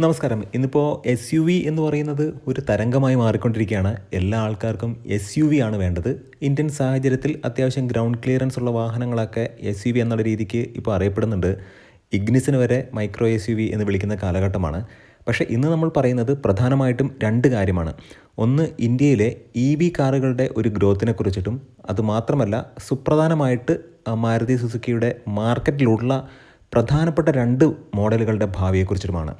നമസ്കാരം. ഇന്നിപ്പോൾ S U V എന്ന് പറയുന്നത് ഒരു തരംഗമായി മാറിക്കൊണ്ടിരിക്കുകയാണ്. എല്ലാ ആൾക്കാർക്കും എസ് യു വി ആണ് വേണ്ടത്. ഇന്ത്യൻ സാഹചര്യത്തിൽ അത്യാവശ്യം ഗ്രൗണ്ട് ക്ലിയറൻസ് ഉള്ള വാഹനങ്ങളൊക്കെ എസ് യു വി എന്നുള്ള രീതിക്ക് ഇപ്പോൾ അറിയപ്പെടുന്നുണ്ട്. ഇഗ്നിസിന് വരെ മൈക്രോ എസ് യു വി എന്ന് വിളിക്കുന്ന കാലഘട്ടമാണ്. പക്ഷേ ഇന്ന് നമ്മൾ പറയുന്നത് പ്രധാനമായിട്ടും രണ്ട് കാര്യമാണ്. ഒന്ന്, ഇന്ത്യയിലെ ഇ വി കാറുകളുടെ ഒരു ഗ്രോത്തിനെ കുറിച്ചിട്ടും അതുമാത്രമല്ല സുപ്രധാനമായിട്ട് മാരുതി സുസുക്കിയുടെ മാർക്കറ്റിലുള്ള പ്രധാനപ്പെട്ട രണ്ട് മോഡലുകളുടെ ഭാവിയെക്കുറിച്ചിട്ടുമാണ്.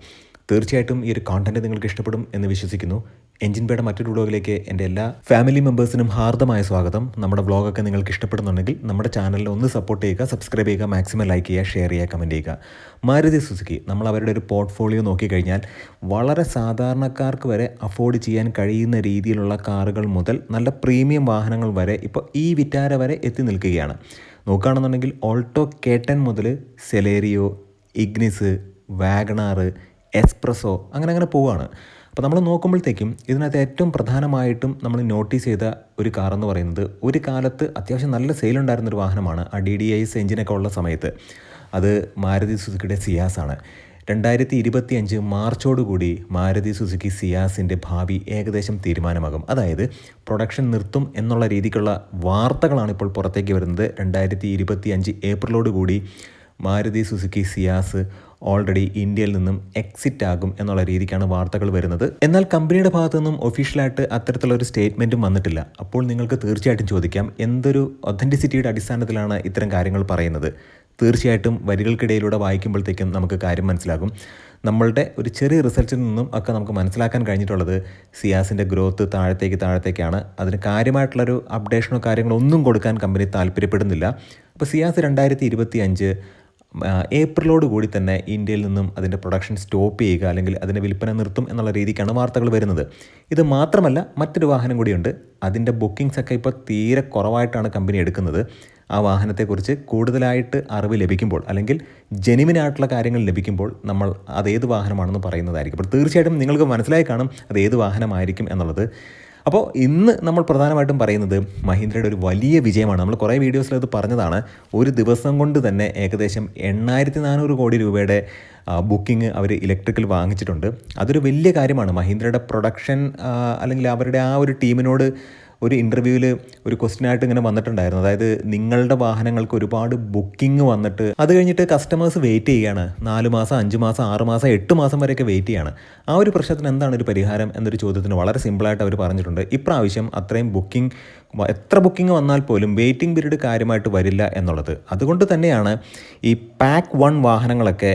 തീർച്ചയായിട്ടും ഈ ഒരു കോണ്ടന്റ് നിങ്ങൾക്ക് ഇഷ്ടപ്പെടും എന്ന് വിശ്വസിക്കുന്നു. എൻജിൻ ബേയുടെ മറ്റൊരു വ്ളോഗിലേക്ക് എൻ്റെ എല്ലാ ഫാമിലി മെമ്പേഴ്സിനും ഹാർദമായ സ്വാഗതം. നമ്മുടെ വ്ളോഗൊക്കെ നിങ്ങൾക്ക് ഇഷ്ടപ്പെടുന്നുണ്ടെങ്കിൽ നമ്മുടെ ചാനലിൽ ഒന്ന് സപ്പോർട്ട് ചെയ്യുക, സബ്സ്ക്രൈബ് ചെയ്യുക, മാക്സിമം ലൈക്ക് ചെയ്യുക, ഷെയർ ചെയ്യുക, കമൻറ്റ് ചെയ്യുക. മാരുതി സുസുക്കി നമ്മൾ അവരുടെ ഒരു പോർട്ട്ഫോളിയോ നോക്കിക്കഴിഞ്ഞാൽ വളരെ സാധാരണക്കാർക്ക് വരെ അഫോർഡ് ചെയ്യാൻ കഴിയുന്ന രീതിയിലുള്ള കാറുകൾ മുതൽ നല്ല പ്രീമിയം വാഹനങ്ങൾ വരെ ഇപ്പോൾ ഈ വിറ്റാര വരെ എത്തി നിൽക്കുകയാണ്. നോക്കുകയാണെന്നുണ്ടെങ്കിൽ ഓൾട്ടോ K10 മുതൽ സെലേറിയോ, ഇഗ്നിസ്, വാഗണാർ, എക്സ്പ്രസോ അങ്ങനെ പോവുകയാണ്. അപ്പോൾ നമ്മൾ നോക്കുമ്പോഴത്തേക്കും ഇതിനകത്ത് ഏറ്റവും പ്രധാനമായിട്ടും നമ്മൾ നോട്ടീസ് ചെയ്ത ഒരു കാർ എന്ന് പറയുന്നത് ഒരു കാലത്ത് അത്യാവശ്യം നല്ല സെയിലുണ്ടായിരുന്നൊരു വാഹനമാണ്. ആ DDIS എഞ്ചിനൊക്കെ ഉള്ള സമയത്ത് അത് മാരുതി സുസുക്കിയുടെ സിയാസ് ആണ്. 2025 മാർച്ചോടുകൂടി മാരുതി സുസുക്കി സിയാസിൻ്റെ ഭാവി ഏകദേശം തീരുമാനമാകും. അതായത് പ്രൊഡക്ഷൻ നിർത്തും എന്നുള്ള രീതിക്കുള്ള വാർത്തകളാണ് ഇപ്പോൾ പുറത്തേക്ക് വരുന്നത്. 2025 ഏപ്രിലോടുകൂടി മാരുതി സുസുക്കി സിയാസ് ഓൾറെഡി ഇന്ത്യയിൽ നിന്നും എക്സിറ്റ് ആകും എന്നുള്ള രീതിക്കാണ് വാർത്തകൾ വരുന്നത്. എന്നാൽ കമ്പനിയുടെ ഭാഗത്തു നിന്നും ഒഫീഷ്യലായിട്ട് അത്തരത്തിലുള്ള ഒരു സ്റ്റേറ്റ്മെൻറ്റും വന്നിട്ടില്ല. അപ്പോൾ നിങ്ങൾക്ക് തീർച്ചയായിട്ടും ചോദിക്കാം, എന്തൊരു ഒതൻറ്റിസിറ്റിയുടെ അടിസ്ഥാനത്തിലാണ് ഇത്തരം കാര്യങ്ങൾ പറയുന്നത്? തീർച്ചയായിട്ടും വരികൾക്കിടയിലൂടെ വായിക്കുമ്പോഴത്തേക്കും നമുക്ക് കാര്യം മനസ്സിലാകും. നമ്മളുടെ ഒരു ചെറിയ റിസർച്ചിൽ നിന്നും ഒക്കെ നമുക്ക് മനസ്സിലാക്കാൻ കഴിഞ്ഞിട്ടുള്ളത് സിയാസിൻ്റെ ഗ്രോത്ത് താഴത്തേക്കാണ്. അതിന് കാര്യമായിട്ടുള്ളൊരു അപ്ഡേഷനോ കാര്യങ്ങളോ ഒന്നും കൊടുക്കാൻ കമ്പനി താല്പര്യപ്പെടുന്നില്ല. അപ്പോൾ സിയാസ് 2025 ഏപ്രിലോടുകൂടി തന്നെ ഇന്ത്യയിൽ നിന്നും അതിൻ്റെ പ്രൊഡക്ഷൻ സ്റ്റോപ്പ് ചെയ്യുക അല്ലെങ്കിൽ അതിൻ്റെ വിൽപ്പന നിർത്തും എന്നുള്ള രീതിക്കാണ് വാർത്തകൾ വരുന്നത്. ഇത് മാത്രമല്ല, മറ്റൊരു വാഹനം കൂടിയുണ്ട്. അതിൻ്റെ ബുക്കിംഗ്സ് ഒക്കെ ഇപ്പോൾ തീരെ കുറവായിട്ടാണ് കമ്പനി എടുക്കുന്നത്. ആ വാഹനത്തെക്കുറിച്ച് കൂടുതലായിട്ട് അറിവ് ലഭിക്കുമ്പോൾ അല്ലെങ്കിൽ ജെനുവിനായിട്ടുള്ള കാര്യങ്ങൾ ലഭിക്കുമ്പോൾ നമ്മൾ അതേത് വാഹനമാണെന്ന് പറയുന്നതായിരിക്കും. അപ്പോൾ തീർച്ചയായിട്ടും നിങ്ങൾക്ക് മനസ്സിലായി കാണും അത് ഏത് വാഹനമായിരിക്കും എന്നുള്ളത്. അപ്പോൾ ഇന്ന് നമ്മൾ പ്രധാനമായിട്ടും പറയുന്നത് മഹീന്ദ്രയുടെ ഒരു വലിയ വിജയമാണ്. നമ്മൾ കുറേ വീഡിയോസിൽ അത് പറഞ്ഞതാണ്. ഒരു ദിവസം കൊണ്ട് തന്നെ ഏകദേശം 8400 കോടി രൂപയുടെ ബുക്കിംഗ് അവർ ഇലക്ട്രിക്കൽ വാങ്ങിച്ചിട്ടുണ്ട്. അതൊരു വലിയ കാര്യമാണ്. മഹീന്ദ്രയുടെ പ്രൊഡക്ഷൻ അല്ലെങ്കിൽ അവരുടെ ആ ഒരു ടീമിനോട് ഒരു ഇൻ്റർവ്യൂവിൽ ഒരു ക്വസ്റ്റ്യനായിട്ട് ഇങ്ങനെ വന്നിട്ടുണ്ടായിരുന്നു. അതായത് നിങ്ങളുടെ വാഹനങ്ങൾക്ക് ഒരുപാട് ബുക്കിംഗ് വന്നിട്ട് അത് കഴിഞ്ഞിട്ട് കസ്റ്റമേഴ്സ് വെയിറ്റ് ചെയ്യുകയാണ്. 4 മാസം, 5 മാസം, 6 മാസം, 8 മാസം വരെയൊക്കെ വെയിറ്റ് ചെയ്യുകയാണ്. ആ ഒരു പ്രശ്നത്തിന് എന്താണ് ഒരു പരിഹാരം എന്നൊരു ചോദ്യത്തിന് വളരെ സിമ്പിളായിട്ട് അവർ പറഞ്ഞിട്ടുണ്ട്. ഇപ്രാവശ്യം അത്രയും എത്ര ബുക്കിംഗ് വന്നാൽ പോലും വെയിറ്റിംഗ് പീരീഡ് കാര്യമായിട്ട് വരില്ല എന്നുള്ളത്. അതുകൊണ്ട് തന്നെയാണ് ഈ പാക്ക് 1 വാഹനങ്ങളൊക്കെ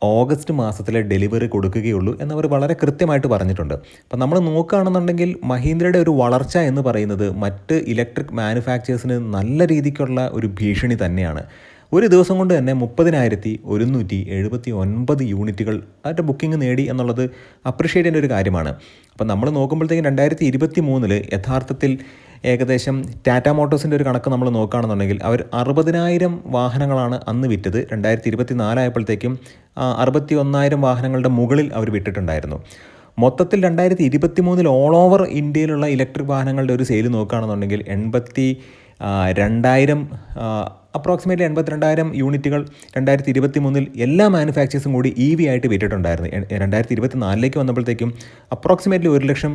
ഓഗസ്റ്റ് മാസത്തിലെ ഡെലിവറി കൊടുക്കുകയുള്ളൂ എന്നവർ വളരെ കൃത്യമായിട്ട് പറഞ്ഞിട്ടുണ്ട്. അപ്പം നമ്മൾ നോക്കുകയാണെന്നുണ്ടെങ്കിൽ മഹീന്ദ്രയുടെ ഒരു വളർച്ച എന്ന് പറയുന്നത് മറ്റ് ഇലക്ട്രിക് മാനുഫാക്ചേഴ്സിന് നല്ല രീതിക്കുള്ള ഒരു ഭീഷണി തന്നെയാണ്. ഒരു ദിവസം കൊണ്ട് തന്നെ 30,179 യൂണിറ്റുകൾ അതിൻ്റെ ബുക്കിംഗ് നേടി എന്നുള്ളത് അപ്രിഷ്യേറ്റ് ചെയ്യേണ്ട ഒരു കാര്യമാണ്. അപ്പം നമ്മൾ നോക്കുമ്പോഴത്തേക്കും 2023 യഥാർത്ഥത്തിൽ ഏകദേശം ടാറ്റ മോട്ടോഴ്സിൻ്റെ ഒരു കണക്ക് നമ്മൾ നോക്കുകയാണെന്നുണ്ടെങ്കിൽ അവർ 60,000 വാഹനങ്ങളാണ് അന്ന് വിറ്റത്. 2024 ആയപ്പോഴത്തേക്കും 61,000 വാഹനങ്ങളുടെ മുകളിൽ അവർ വിട്ടിട്ടുണ്ടായിരുന്നു. മൊത്തത്തിൽ 2023 ഓൾ ഓവർ ഇന്ത്യയിലുള്ള ഇലക്ട്രിക് വാഹനങ്ങളുടെ ഒരു സെയിൽ നോക്കുകയാണെന്നുണ്ടെങ്കിൽ 82,000 അപ്രോക്സിമേറ്റ്ലി 82,000 യൂണിറ്റുകൾ 2023 എല്ലാ മാനുഫാക്ചേഴ്സും കൂടി EV ആയിട്ട് വിറ്റിട്ടുണ്ടായിരുന്നു. 2024 വന്നപ്പോഴത്തേക്കും അപ്രോക്സിമേറ്റ്ലി 1,00,000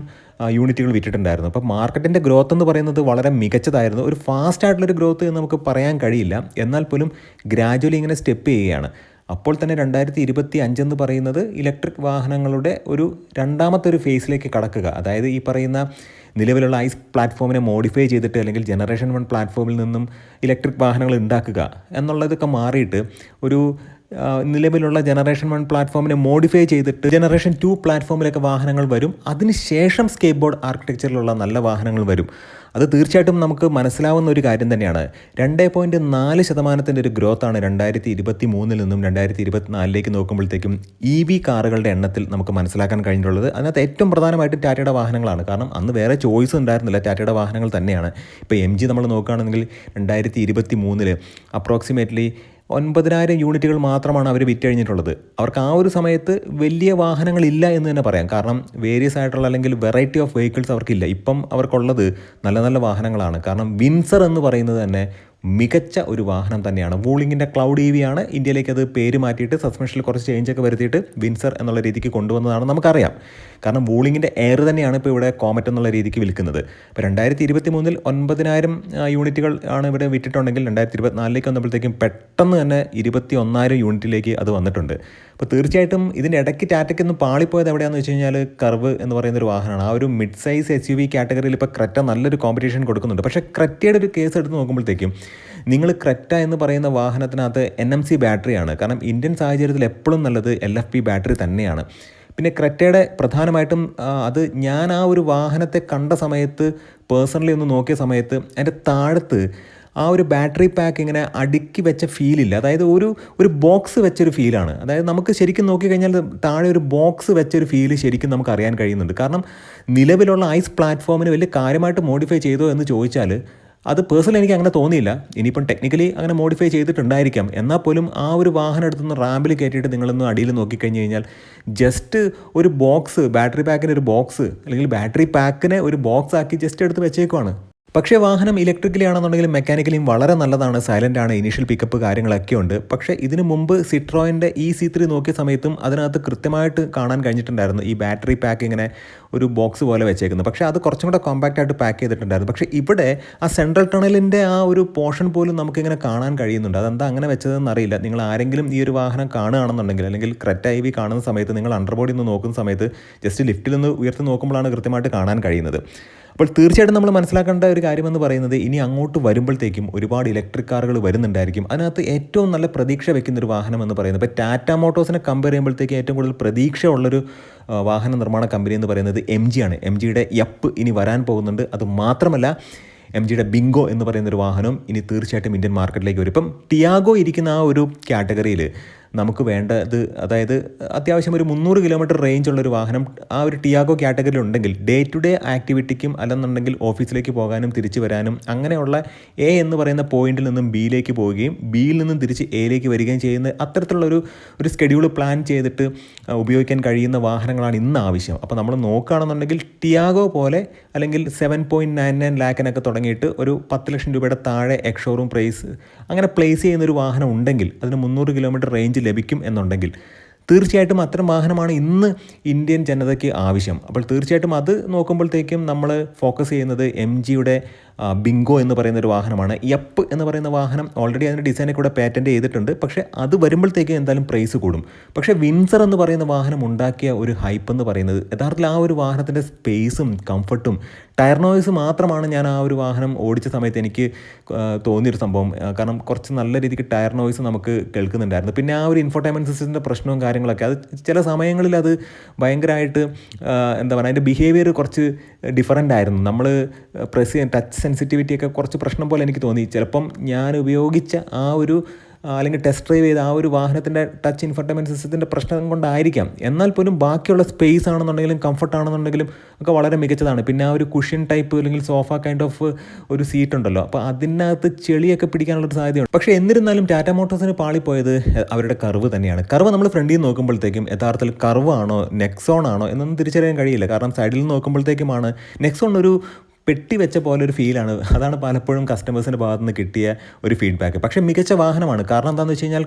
യൂണിറ്റുകൾ വിറ്റിട്ടുണ്ടായിരുന്നു. അപ്പോൾ മാർക്കറ്റിൻ്റെ ഗ്രോത്ത് എന്ന് പറയുന്നത് വളരെ മികച്ചതായിരുന്നു. ഒരു ഫാസ്റ്റ് ആയിട്ടുള്ളൊരു ഗ്രോത്ത് എന്ന് നമുക്ക് പറയാൻ കഴിയില്ല. എന്നാൽ പോലും ഗ്രാജുവലി ഇങ്ങനെ സ്റ്റെപ്പ് ചെയ്യുകയാണ്. അപ്പോൾ തന്നെ 2025 എന്ന് പറയുന്നത് ഇലക്ട്രിക് വാഹനങ്ങളുടെ ഒരു രണ്ടാമത്തെ ഒരു ഫേസിലേക്ക് കടക്കുക. അതായത് ഈ പറയുന്ന നിലവിലുള്ള ഐസ് പ്ലാറ്റ്ഫോമിനെ മോഡിഫൈ ചെയ്തിട്ട് അല്ലെങ്കിൽ ജനറേഷൻ 1 പ്ലാറ്റ്ഫോമിൽ നിന്നും ഇലക്ട്രിക് വാഹനങ്ങൾ ഉണ്ടാക്കുക എന്നുള്ളതൊക്കെ മാറിയിട്ട് ഒരു നിലവിലുള്ള ജനറേഷൻ 1 പ്ലാറ്റ്ഫോമിനെ മോഡിഫൈ ചെയ്തിട്ട് ജനറേഷൻ 2 പ്ലാറ്റ്ഫോമിലൊക്കെ വാഹനങ്ങൾ വരും. അതിനുശേഷം സ്കേപ്പ് ബോർഡ് ആർക്കിടെക്ചറിലുള്ള നല്ല വാഹനങ്ങൾ വരും. അത് തീർച്ചയായിട്ടും നമുക്ക് മനസ്സിലാവുന്ന ഒരു കാര്യം തന്നെയാണ്. 2.4% ഒരു ഗ്രോത്താണ് 2023 നിന്നും 2024 നോക്കുമ്പോഴത്തേക്കും EV കാറുകളുടെ എണ്ണത്തിൽ നമുക്ക് മനസ്സിലാക്കാൻ കഴിഞ്ഞിട്ടുള്ളത്. അതിനകത്ത് ഏറ്റവും പ്രധാനമായിട്ട് ടാറ്റയുടെ വാഹനങ്ങളാണ്. കാരണം അന്ന് വേറെ ചോയ്സ് ഉണ്ടായിരുന്നില്ല, ടാറ്റയുടെ വാഹനങ്ങൾ തന്നെയാണ്. ഇപ്പോൾ MG നമ്മൾ നോക്കുകയാണെന്നെങ്കിൽ 2023 അപ്രോക്സിമേറ്റ്ലി 9,000 യൂണിറ്റുകൾ മാത്രമാണ് അവർ വിറ്റഴിഞ്ഞിട്ടുള്ളത്. അവർക്ക് ആ ഒരു സമയത്ത് വലിയ വാഹനങ്ങളില്ല എന്ന് തന്നെ പറയാം. കാരണം വേരിയസ് ആയിട്ടുള്ള അല്ലെങ്കിൽ വെറൈറ്റി ഓഫ് വെഹിക്കിൾസ് അവർക്കില്ല. ഇപ്പം അവർക്കുള്ളത് നല്ല നല്ല വാഹനങ്ങളാണ്. കാരണം വിൻസർ എന്ന് പറയുന്നത് തന്നെ മികച്ച ഒരു വാഹനം തന്നെയാണ്. വൂളിങ്ങിൻ്റെ ക്ലൗഡ് EV ആണ്. ഇന്ത്യയിലേക്ക് അത് പേര് മാറ്റിയിട്ട് സസ്പെൻഷനിൽ കുറച്ച് ചേഞ്ചൊക്കെ വരുത്തിയിട്ട് വിൻസർ എന്നുള്ള രീതിക്ക് കൊണ്ടുവന്നതാണ് നമുക്കറിയാം. കാരണം വൂളിങ്ങിൻ്റെ എയർ തന്നെയാണ് ഇപ്പോൾ ഇവിടെ കോമറ്റ് എന്നുള്ള രീതിക്ക് വിൽക്കുന്നത്. ഇപ്പോൾ 2023 9,000 യൂണിറ്റുകൾ ആണ് ഇവിടെ വിറ്റിട്ടുണ്ടെങ്കിൽ 2024 വന്നപ്പോഴത്തേക്കും പെട്ടെന്ന് തന്നെ 21,000 യൂണിറ്റിലേക്ക് അത് വന്നിട്ടുണ്ട്. അപ്പോൾ തീർച്ചയായിട്ടും ഇതിൻ്റെ ഇടയ്ക്ക് ടാറ്റയ്ക്കൊന്ന് പാളിപ്പോയത് എവിടെയാണെന്ന് വെച്ച് കഴിഞ്ഞാൽ കർവ് എന്ന് പറയുന്നൊരു വാഹനമാണ്. ആ ഒരു മിഡ് സൈസ് SUV കാറ്റഗറിയിൽ ഇപ്പോൾ ക്രെറ്റ നല്ലൊരു കോമ്പറ്റീഷൻ കൊടുക്കുന്നുണ്ട്. പക്ഷേ ക്രെറ്റയുടെ ഒരു കേസ് എടുത്ത് നോക്കുമ്പോഴത്തേക്കും നിങ്ങൾ ക്രെറ്റ എന്ന് പറയുന്ന വാഹനത്തിനകത്ത് NMC ബാറ്ററിയാണ്. കാരണം ഇന്ത്യൻ സാഹചര്യത്തിൽ എപ്പോഴും നല്ലത് LFP ബാറ്ററി തന്നെയാണ്. പിന്നെ ക്രെറ്റയുടെ പ്രധാനമായിട്ടും അത് ഞാൻ ആ ഒരു വാഹനത്തെ കണ്ട സമയത്ത് പേഴ്സണലി ഒന്ന് നോക്കിയ സമയത്ത് അതിൻ്റെ താഴത്ത് ആ ഒരു ബാറ്ററി പാക്ക് ഇങ്ങനെ അടുക്കി വെച്ച ഫീലില്ല. അതായത് ഒരു ബോക്സ് വെച്ചൊരു ഫീലാണ്. അതായത് നമുക്ക് ശരിക്കും നോക്കിക്കഴിഞ്ഞാൽ താഴെ ഒരു ബോക്സ് വെച്ചൊരു ഫീല് ശരിക്കും നമുക്ക് അറിയാൻ കഴിയുന്നുണ്ട്. കാരണം നിലവിലുള്ള ഐസ് പ്ലാറ്റ്ഫോമിന് വലിയ കാര്യമായിട്ട് മോഡിഫൈ ചെയ്തോ എന്ന് ചോദിച്ചാൽ അത് പേഴ്സണലി എനിക്ക് അങ്ങനെ തോന്നിയില്ല. ഇനിയിപ്പം ടെക്നിക്കലി അങ്ങനെ മോഡിഫൈ ചെയ്തിട്ടുണ്ടായിരിക്കാം. എന്നാൽ പോലും ആ ഒരു വാഹനം എടുത്തുനിന്ന് റാമ്പിൽ കയറ്റിയിട്ട് നിങ്ങളൊന്ന് അടിയിൽ നോക്കിക്കഴിഞ്ഞ് കഴിഞ്ഞാൽ ജസ്റ്റ് ഒരു ബോക്സ്, ബാറ്ററി പാക്കിന് ഒരു ബോക്സ് അല്ലെങ്കിൽ ബാറ്ററി പാക്കിനെ ഒരു ബോക്സ് ആക്കി ജസ്റ്റ് എടുത്ത് വെച്ചേക്കുവാണ്. പക്ഷേ വാഹനം ഇലക്ട്രിക്കലി ആണെന്നുണ്ടെങ്കിലും മെക്കാനിക്കലിയും വളരെ നല്ലതാണ്. സൈലൻ്റ് ആണ്, ഇനീഷ്യൽ പിക്കപ്പ് കാര്യങ്ങളൊക്കെ ഉണ്ട്. പക്ഷേ ഇതിനു മുമ്പ് സിട്രോയിൻ്റെ E-C3 നോക്കിയ സമയത്തും അതിനകത്ത് കൃത്യമായിട്ട് കാണാൻ കഴിഞ്ഞിട്ടുണ്ടായിരുന്നു ഈ ബാറ്ററി പാക്ക് ഇങ്ങനെ ഒരു ബോക്സ് പോലെ വെച്ചേക്കുന്നത്. പക്ഷേ അത് കുറച്ചും കൂടെ കോമ്പാക്റ്റ് ആയിട്ട് പാക്ക് ചെയ്തിട്ടുണ്ടായിരുന്നു. പക്ഷേ ഇവിടെ ആ സെൻട്രൽ ടണലിൻ്റെ ആ ഒരു പോർഷൻ പോലും നമുക്കിങ്ങനെ കാണാൻ കഴിയുന്നുണ്ട്. അതെന്താ അങ്ങനെ വെച്ചതെന്ന് അറിയില്ല. നിങ്ങൾ ആരെങ്കിലും ഈ ഒരു വാഹനം കാണുകയാണെന്നുണ്ടെങ്കിൽ അല്ലെങ്കിൽ ക്രെറ്റ EV കാണുന്ന സമയത്ത് നിങ്ങൾ അണ്ടർബോഡി ഒന്ന് നോക്കുന്ന സമയത്ത് ജസ്റ്റ് ലിഫ്റ്റിൽ നിന്ന് ഉയർത്തി നോക്കുമ്പോഴാണ് കൃത്യമായിട്ട് കാണാൻ കഴിയുന്നത്. അപ്പോൾ തീർച്ചയായിട്ടും നമ്മൾ മനസ്സിലാക്കേണ്ട ഒരു കാര്യമെന്ന് പറയുന്നത് ഇനി അങ്ങോട്ട് വരുമ്പോഴത്തേക്കും ഒരുപാട് ഇലക്ട്രിക് കാറുകൾ വരുന്നുണ്ടായിരിക്കും. അതിനകത്ത് ഏറ്റവും നല്ല പ്രതീക്ഷ വെക്കുന്നൊരു വാഹനം എന്ന് പറയുന്നത് ഇപ്പോൾ ടാറ്റ മോട്ടോഴ്സിനെ കമ്പയർ ചെയ്യുമ്പോഴത്തേക്കും ഏറ്റവും കൂടുതൽ പ്രതീക്ഷ ഉള്ളൊരു വാഹന നിർമ്മാണ കമ്പനി എന്ന് പറയുന്നത് MG ആണ്. MGയുടെ യപ്പ് ഇനി വരാൻ പോകുന്നുണ്ട്. അത് മാത്രമല്ല MGയുടെ ബിങ്കോ എന്ന് പറയുന്നൊരു വാഹനം ഇനി തീർച്ചയായിട്ടും ഇന്ത്യൻ മാർക്കറ്റിലേക്ക് വരും. ഇപ്പം ടിയാഗോ ഇരിക്കുന്ന ആ ഒരു കാറ്റഗറിയിൽ നമുക്ക് വേണ്ടത്, അതായത് അത്യാവശ്യം ഒരു 300 കിലോമീറ്റർ റേഞ്ച് ഉള്ളൊരു വാഹനം ആ ഒരു ടിയാഗോ കാറ്റഗറിയിൽ ഉണ്ടെങ്കിൽ ഡേ ടു ഡേ ആക്ടിവിറ്റിക്കും അല്ലെന്നുണ്ടെങ്കിൽ ഓഫീസിലേക്ക് പോകാനും തിരിച്ചു വരാനും അങ്ങനെയുള്ള A എന്ന് പറയുന്ന പോയിന്റിൽ നിന്നും Bയിലേക്ക് പോവുകയും Bയിൽ നിന്നും തിരിച്ച് Aയിലേക്ക് വരികയും ചെയ്യുന്ന അത്തരത്തിലുള്ളൊരു സ്കെഡ്യൂൾ പ്ലാൻ ചെയ്തിട്ട് ഉപയോഗിക്കാൻ കഴിയുന്ന വാഹനങ്ങളാണ് ഇന്ന് ആവശ്യം. അപ്പോൾ നമ്മൾ നോക്കുകയാണെന്നുണ്ടെങ്കിൽ ടിയാഗോ പോലെ അല്ലെങ്കിൽ 7.99 ലാഖിനൊക്കെ തുടങ്ങിയിട്ട് ഒരു 10 ലക്ഷം രൂപയുടെ താഴെ എക്സ്-ഷോറൂം പ്രൈസ് അങ്ങനെ പ്ലേസ് ചെയ്യുന്നൊരു വാഹനം ഉണ്ടെങ്കിൽ അതിന് 300 കിലോമീറ്റർ റേഞ്ച് ലഭിക്കും എന്നുണ്ടെങ്കിൽ തീർച്ചയായിട്ടും അത്തരം വാഹനമാണ് ഇന്ന് ഇന്ത്യൻ ജനതയ്ക്ക് ആവശ്യം. അപ്പോൾ തീർച്ചയായിട്ടും അത് നോക്കുമ്പോഴത്തേക്കും നമ്മൾ ഫോക്കസ് ചെയ്യുന്നത് MGയുടെ ബിങ്കോ എന്ന് പറയുന്ന ഒരു വാഹനമാണ്. യപ്പ് എന്ന് പറയുന്ന വാഹനം ഓൾറെഡി അതിൻ്റെ ഡിസൈനെ കൂടെ പാറ്റൻറ്റ് ചെയ്തിട്ടുണ്ട്. പക്ഷേ അത് വരുമ്പോഴത്തേക്കും എന്തായാലും പ്രൈസ് കൂടും. പക്ഷേ വിൻസർ എന്ന് പറയുന്ന വാഹനം ഉണ്ടാക്കിയ ഒരു ഹൈപ്പ് എന്ന് പറയുന്നത് യഥാർത്ഥത്തിൽ ആ ഒരു വാഹനത്തിൻ്റെ സ്പേസും കംഫർട്ടും ടയർ നോയ്സ് മാത്രമാണ് ഞാൻ ആ ഒരു വാഹനം ഓടിച്ച സമയത്ത് എനിക്ക് തോന്നിയൊരു സംഭവം. കാരണം കുറച്ച് നല്ല രീതിക്ക് ടയർ നോയ്സ് നമുക്ക് കേൾക്കുന്നുണ്ടായിരുന്നു. പിന്നെ ആ ഒരു ഇൻഫോർടൈൻമെൻറ്റ് സിസ്റ്റത്തിൻ്റെ പ്രശ്നവും കാര്യങ്ങളൊക്കെ അത് ചില സമയങ്ങളിൽ അത് ഭയങ്കരമായിട്ട് എന്താ പറയുക, അതിൻ്റെ ബിഹേവിയർ കുറച്ച് ഡിഫറൻ്റ് ആയിരുന്നു. നമ്മൾ ടച്ച് സെൻസിറ്റിവിറ്റിയൊക്കെ കുറച്ച് പ്രശ്നം പോലെ എനിക്ക് തോന്നി. ചിലപ്പം ഞാൻ ഉപയോഗിച്ച ആ ഒരു അല്ലെങ്കിൽ ടെസ്റ്റ് ഡ്രൈവ് ചെയ്ത ആ ഒരു വാഹനത്തിൻ്റെ ടച്ച് ഇൻഫർടൈൻമെൻറ്റ് സിസ്റ്റത്തിൻ്റെ പ്രശ്നം കൊണ്ടായിരിക്കാം. എന്നാൽ പോലും ബാക്കിയുള്ള സ്പേസ് ആണെന്നുണ്ടെങ്കിലും കംഫർട്ട് ആണെന്നുണ്ടെങ്കിലും ഒക്കെ വളരെ മികച്ചതാണ്. പിന്നെ ആ ഒരു കുഷ്യൻ ടൈപ്പ് അല്ലെങ്കിൽ സോഫ കൈൻഡ് ഓഫ് ഒരു സീറ്റ് ഉണ്ടല്ലോ, അപ്പോൾ അതിനകത്ത് ചെളിയൊക്കെ പിടിക്കാനുള്ളൊരു സാധ്യതയുണ്ട്. പക്ഷേ എന്നിരുന്നാലും ടാറ്റ മോട്ടോഴ്സിന് പാളിപ്പോയത് അവരുടെ കർവ് തന്നെയാണ്. കർവ് നമ്മൾ ഫ്രണ്ടിൽ നിന്ന് നോക്കുമ്പോഴത്തേക്കും യഥാർത്ഥത്തിൽ കർവ് ആണോ നെക്സോൺ ആണോ എന്നൊന്നും തിരിച്ചറിയാൻ കഴിയില്ല. കാരണം സൈഡിൽ നിന്ന് നോക്കുമ്പോഴത്തേക്കുമാണ് നെക്സോൺ ഒരു പെട്ടി വെച്ച പോലെ ഒരു ഫീലാണ്. അതാണ് പലപ്പോഴും കസ്റ്റമേഴ്സിൻ്റെ ഭാഗത്ത് നിന്ന് കിട്ടിയ ഒരു ഫീഡ്ബാക്ക്. പക്ഷേ മികച്ച വാഹനമാണ്. കാരണം എന്താണെന്ന് വെച്ച് കഴിഞ്ഞാൽ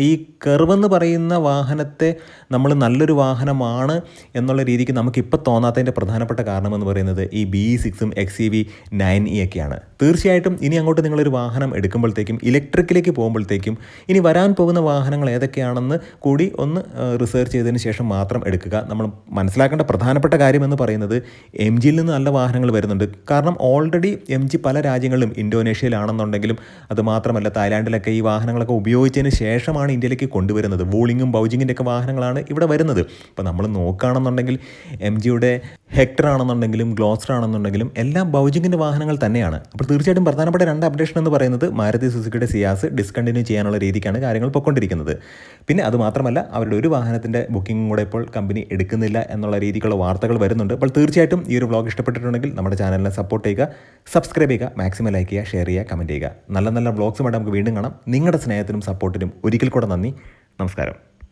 ഈ കർവ് എന്ന് പറയുന്ന വാഹനത്തെ നമ്മൾ നല്ലൊരു വാഹനമാണ് എന്നുള്ള രീതിക്ക് നമുക്കിപ്പോൾ തോന്നാത്തതിൻ്റെ പ്രധാനപ്പെട്ട കാരണമെന്ന് പറയുന്നത് ഈ BE6ഉം XEV9e ഒക്കെയാണ്. തീർച്ചയായിട്ടും ഇനി അങ്ങോട്ട് നിങ്ങളൊരു വാഹനം എടുക്കുമ്പോഴത്തേക്കും ഇലക്ട്രിക്കിലേക്ക് പോകുമ്പോഴത്തേക്കും ഇനി വരാൻ പോകുന്ന വാഹനങ്ങൾ ഏതൊക്കെയാണെന്ന് കൂടി ഒന്ന് റിസർച്ച് ചെയ്തതിന് ശേഷം മാത്രം എടുക്കുക. നമ്മൾ മനസ്സിലാക്കേണ്ട പ്രധാനപ്പെട്ട കാര്യമെന്ന് പറയുന്നത് MGയിൽ നിന്ന് നല്ല വാഹനങ്ങൾ വരുന്നുണ്ട്. കാരണം ഓൾറെഡി MG പല രാജ്യങ്ങളിലും ഇന്തോനേഷ്യയിലാണെന്നുണ്ടെങ്കിലും അതുമാത്രമല്ല തായ്ലാൻഡിലൊക്കെ ഈ വാഹനങ്ങളൊക്കെ ഉപയോഗിച്ചതിന് ശേഷമാണ് ഇന്ത്യയിലേക്ക് കൊണ്ടുവരുന്നത്. വൂളിങ്ങും ബൗജിങ്ങിൻ്റെ ഒക്കെ വാഹനങ്ങളാണ് ഇവിടെ വരുന്നത്. ഇപ്പോൾ നമ്മൾ നോക്കുകയാണെന്നുണ്ടെങ്കിൽ MGയുടെ ഹെക്ടർ ആണെന്നുണ്ടെങ്കിലും ഗ്ലോസ്റ്റർ ആണെന്നുണ്ടെങ്കിലും എല്ലാം ബൗജിങ്ങിൻ്റെ വാഹനങ്ങൾ തന്നെയാണ്. അപ്പോൾ തീർച്ചയായിട്ടും പ്രധാനപ്പെട്ട 2 അപ്ഡേഷൻ എന്ന് പറയുന്നത് മാരുതി സുസുക്കിയുടെ സിയാസ് ഡിസ്കണ്ടിന്യൂ ചെയ്യാനുള്ള രീതിക്കാണ് കാര്യങ്ങൾ പൊയ്ക്കൊണ്ടിരിക്കുന്നത്. പിന്നെ അതുമാത്രമല്ല അവരുടെ ഒരു വാഹനത്തിൻ്റെ ബുക്കിംഗ് കൂടെ ഇപ്പോൾ കമ്പനി എടുക്കുന്നില്ല എന്നുള്ള രീതിക്കുള്ള വാർത്തകൾ വരുന്നുണ്ട്. അപ്പോൾ തീർച്ചയായിട്ടും ഈ ഒരു വ്ളോഗ് ഇഷ്ടപ്പെട്ടിട്ടുണ്ടെങ്കിൽ നമ്മുടെ ചാനലിനെ സപ്പോർട്ട് ചെയ്യുക, സബ്സ്ക്രൈബ് ചെയ്യുക, മാക്സിമം ലൈക്ക് ചെയ്യുക, ഷെയർ ചെയ്യുക, കമൻറ്റ് ചെയ്യുക. നല്ല നല്ല വ്ളോഗ്സുമായിട്ട് നമുക്ക് വീണ്ടും കാണാം. നിങ്ങളുടെ സ്നേഹത്തിനും സപ്പോർട്ടിനും ഒരിക്കൽ കൂടെ നന്ദി. നമസ്കാരം.